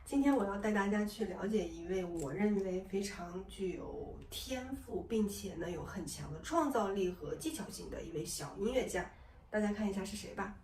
今天我要带大家去了解一位我认为非常具有天赋，并且呢有很强的创造力和技巧性的一位小音乐家，大家看一下是谁吧。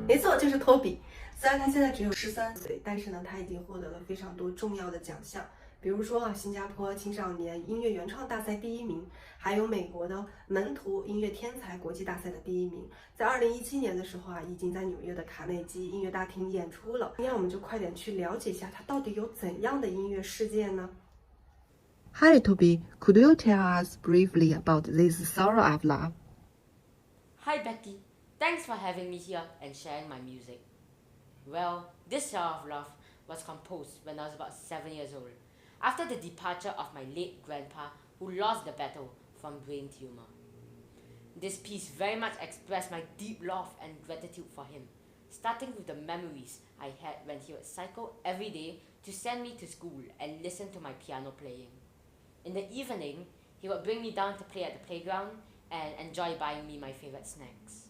没错，就是托比。虽然他现在只有13岁，但是呢，他已经获得了非常多重要的奖项，比如说新加坡青少年音乐原创大赛第1名，还有美国的门徒音乐天才国际大赛的第1名。在2017年的时候已经在纽约的卡内基音乐大厅演出了。今天我们就快点去了解一下他到底有怎样的音乐世界呢？ Hi Toby, could you tell us briefly about this Sorrow of Love? Hi Becky, thanks for having me here and sharing my music. Well, this Sorrow of Love was composed when I was about 7 years old, after the departure of my late grandpa who lost the battle from brain tumor. This piece very much expressed my deep love and gratitude for him, starting with the memories I had when he would cycle every day to send me to school and listen to my piano playing. In the evening, he would bring me down to play at the playground and enjoy buying me my favorite snacks.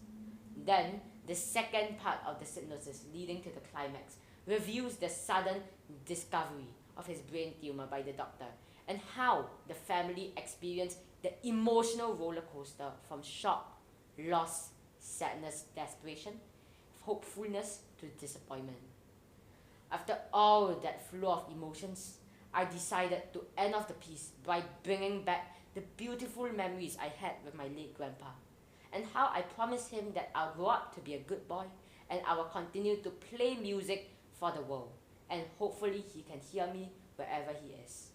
Then, the second part of the synopsis leading to the climax reviews the sudden discovery of his brain tumor by the doctor and how the family experienced the emotional roller coaster from shock, loss, sadness, desperation, hopefulness to disappointment. After all that flow of emotions, I decided to end off the piece by bringing back the beautiful memories I had with my late grandpa, and how I promised him that I'll grow up to be a good boy and I will continue to play music for the world, and hopefully he can hear me wherever he is.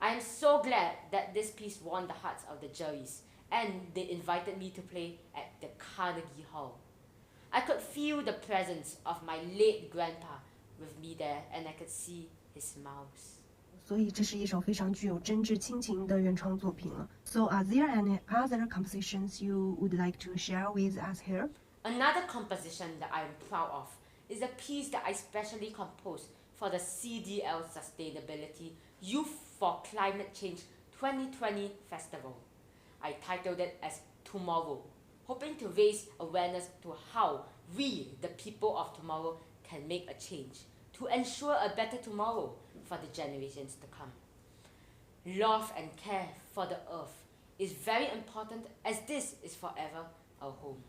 I am so glad that this piece won the hearts of the juries and they invited me to play at the Carnegie Hall. I could feel the presence of my late grandpa with me there, and I could see his smiles. 所以这是一首非常具有真挚亲情的原创作品了。So are there any other compositions you would like to share with us here? Another composition that I am proud of is a piece that I specially composed for the CDL Sustainability Youth for Climate Change 2020 Festival. I titled it as Tomorrow, hoping to raise awareness to how we, the people of tomorrow, can make a change to ensure a better tomorrow for the generations to come. Love and care for the earth is very important, as this is forever our home.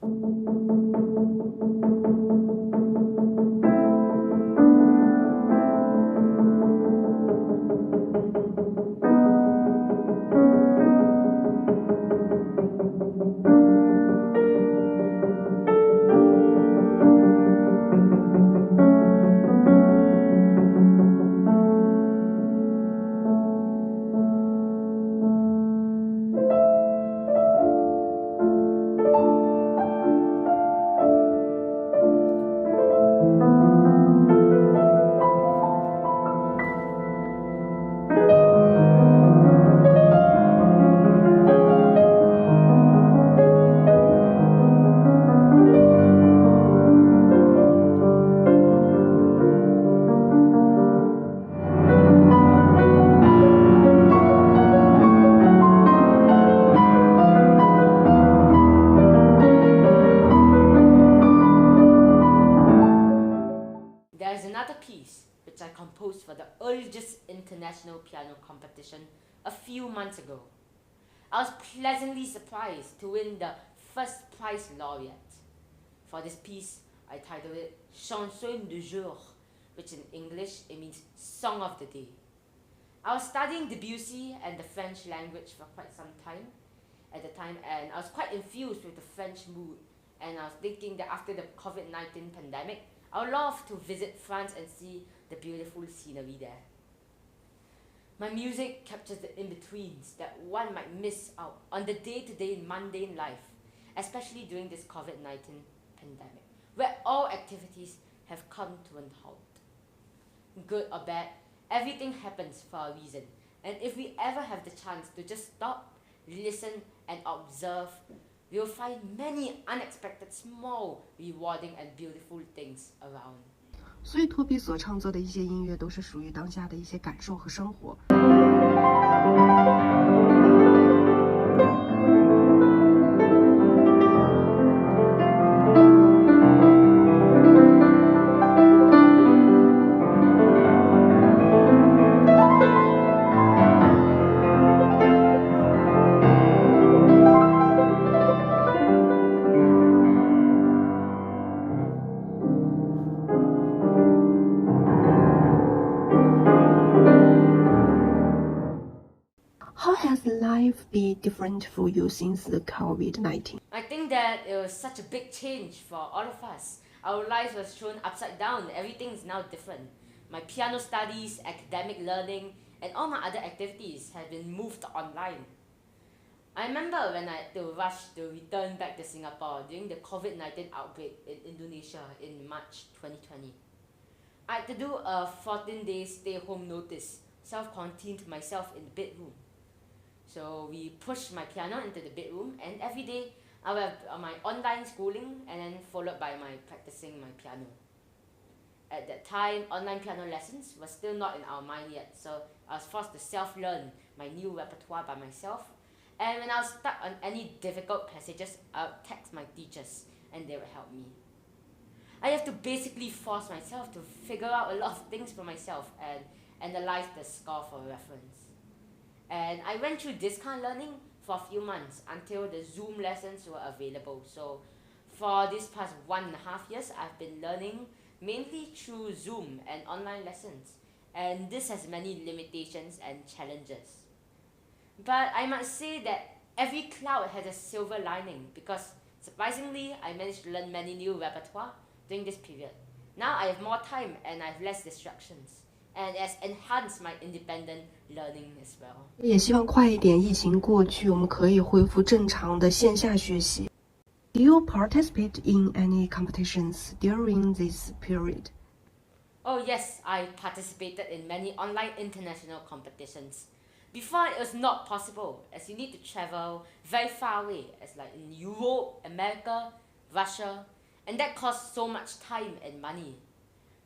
which I composed for the Urges International Piano Competition a few months ago. I was pleasantly surprised to win the first prize laureate. For this piece, I titled it Chanson du jour, which in English it means Song of the Day. I was studying Debussy and the French language for quite some time at the time, and I was quite infused with the French mood, and I was thinking that after the COVID-19 pandemic, I would love to visit France and see the beautiful scenery there. My music captures the in-betweens that one might miss out on the day-to-day mundane life, especially during this COVID-19 pandemic, where all activities have come to a halt. Good or bad, everything happens for a reason, and if we ever have the chance to just stop, listen, and observe, we'll find many unexpected, small, rewarding, and beautiful things around. 所以托比所创作的一些音乐都是属于当下的一些感受和生活。How has life been different for you since the COVID-19? I think that it was such a big change for all of us. Our lives was thrown upside down. Everything is now different. My piano studies, academic learning, and all my other activities have been moved online. I remember when I had to rush to return back to Singapore during the COVID-19 outbreak in Indonesia in March 2020. I had to do a 14-day stay-home notice, self-quarantined myself in the bedroom. So we pushed my piano into the bedroom, and every day I would have my online schooling and then followed by my practicing my piano. At that time, online piano lessons were still not in our mind yet, so I was forced to self-learn my new repertoire by myself. And when I was stuck on any difficult passages, I would text my teachers and they would help me. I have to basically force myself to figure out a lot of things for myself and analyze the score for reference. And I went through this kind of learning for a few months until the Zoom lessons were available. So for this past 1.5 years, I've been learning mainly through Zoom and online lessons. And this has many limitations and challenges. But I must say that every cloud has a silver lining because surprisingly, I managed to learn many new repertoire during this period. Now I have more time and I have less distractions. And it has enhanced my independent learning as well. 也希望快一点，疫情过去，我们可以恢复正常的线下学习。Do you participate in any competitions during this period? Oh yes, I participated in many online international competitions. Before it was not possible as you need to travel very far away as like in Europe, America, Russia, and that costs so much time and money.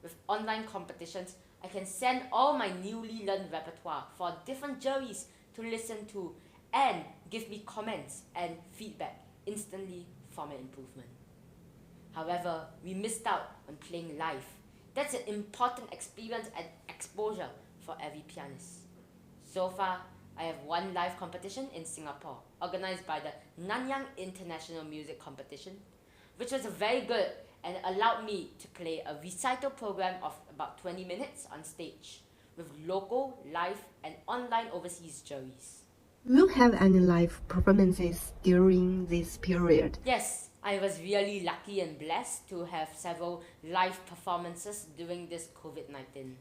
With online competitions, I can send all my newly learned repertoire for different juries to listen to and give me comments and feedback instantly for my improvement. However, we missed out on playing live. That's an important experience and exposure for every pianist. So far, I have one live competition in Singapore, organized by the Nanyang International Music Competition, which was very good and allowed me to play a recital program of about 20 minutes on stage with local, live, and online overseas juries. Will you have any live performances during this period? Yes, I was really lucky and blessed to have several live performances during this COVID-19.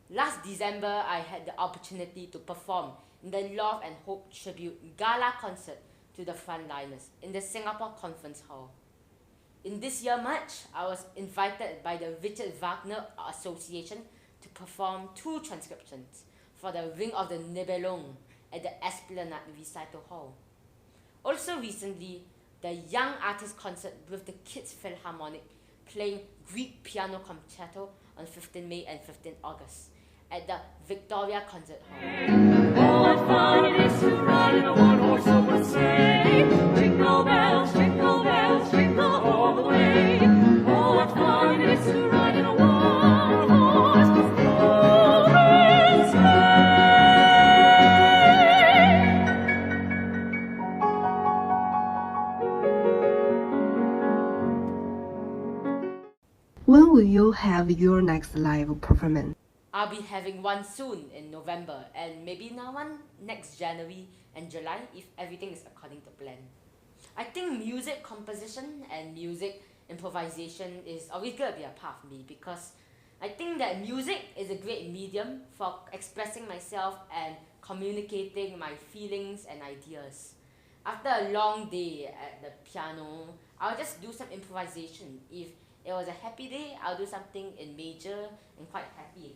Last December, I had the opportunity to perform in the Love and Hope Tribute Gala concert to the frontliners in the Singapore Conference Hall. In this year March, I was invited by the Richard Wagner Association to perform 2 transcriptions for the Ring of the Nibelung at the Esplanade Recital Hall. Also recently, the Young Artist Concert with the Kids Philharmonic playing Greek Piano Concerto on 15 May and 15 August at the Victoria Concert Hall. Oh, what fun it is to ride in a one-horse open sleigh. Jingle bells, jingle all the way. Oh, what fun it is to ride in a one-horse open sleigh. When will you have your next live performance? I'll be having one soon in November and maybe another one next January and July if everything is according to plan. I think music composition and music improvisation is always going to be a part of me because I think that music is a great medium for expressing myself and communicating my feelings and ideas. After a long day at the piano, I'll just do some improvisation. If it was a happy day, I'll do something in major and quite happy.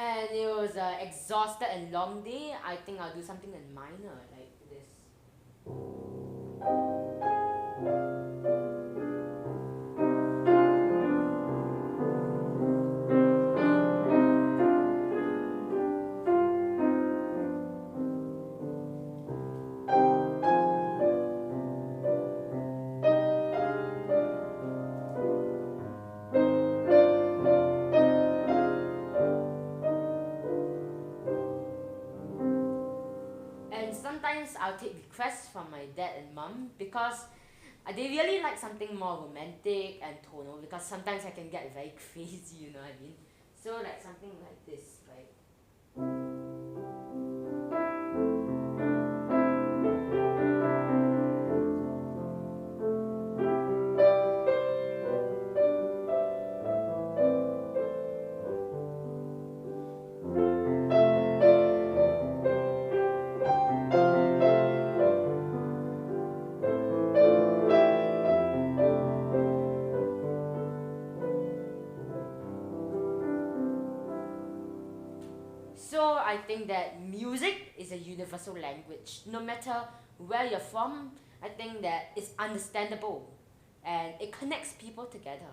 And it was an exhausted and long day. I think I'll do something in minor like this. And sometimes I'll take requests from my dad and mom because they really like something more romantic and tonal because sometimes I can get very crazy, you know what I mean? So like something like this, right? So I think that music is a universal language. No matter where you're from, I think that it's understandable and it connects people together.